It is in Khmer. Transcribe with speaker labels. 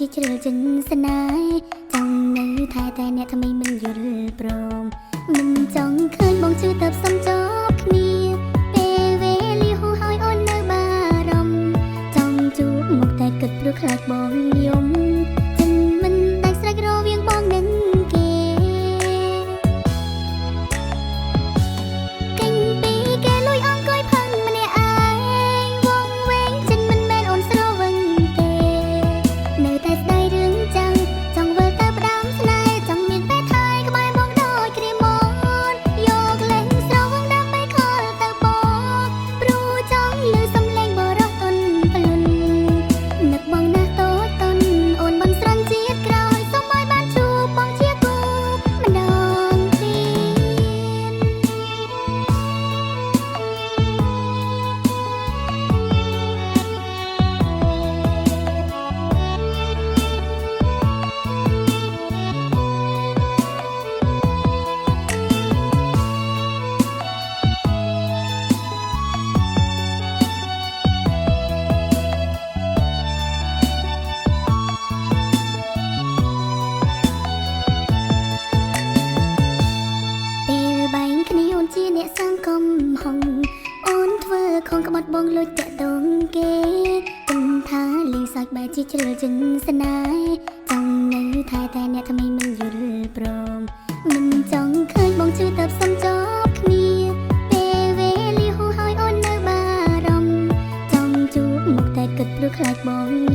Speaker 1: ជាជ្រើចិនស្នេហ៍ចង់នៅថែតែអ្នកថ្មីមិនយល់ព្រមមិនចង់ឃើញបងជឿទៅសំចប់គ្នាពេលវេលាហួសហើយអូននៅបារម្ភចង់ជួបមុខតែគិតព្រោះខ្លាចបងយំចិនមិនដាច់ស្រេចរវាងបងនិងគេកិញពីគេលួយអង្គុយផឹងម្នាក់ឯងវងវែងចិនមិនមែនអូនស្រវឹងទេនៅតែស្ដាយរឿងចាំងចង់វិលទៅផ្ដាំស្នេហ៍ចង់មានពេលថែក្បែរបងដូចគ្រាមុនយកលេងស្រវឹងដើម្បីខលទៅបងព្រោះចង់ឮសំឡេងបរោះទុនភ្លុននឹកបងណាស់តូចតុនអូនមិនស្រន់ជាតិក្រោយសូមឲ្យបានជួបបងជាគូម្ដងទៀតពេលបែងគ្នាអូនជាអ្នកសង្គមហងអូនធ្វើខងក្បត់បងលួចតាក់ទងគេគិនថាលេងសើចបែរជាជ្រើចិនស្នេហ៍ចង់នៅថែតែអ្នកថ្មីមិនយល់ព្រមមិនចង់ឃើញបងជឿទៅសំចប់គ្នាពេលវេលាហួសហើយអូននៅបារម្ភចង់ជួបមុខតែគិតព្រោះខ្លាចបង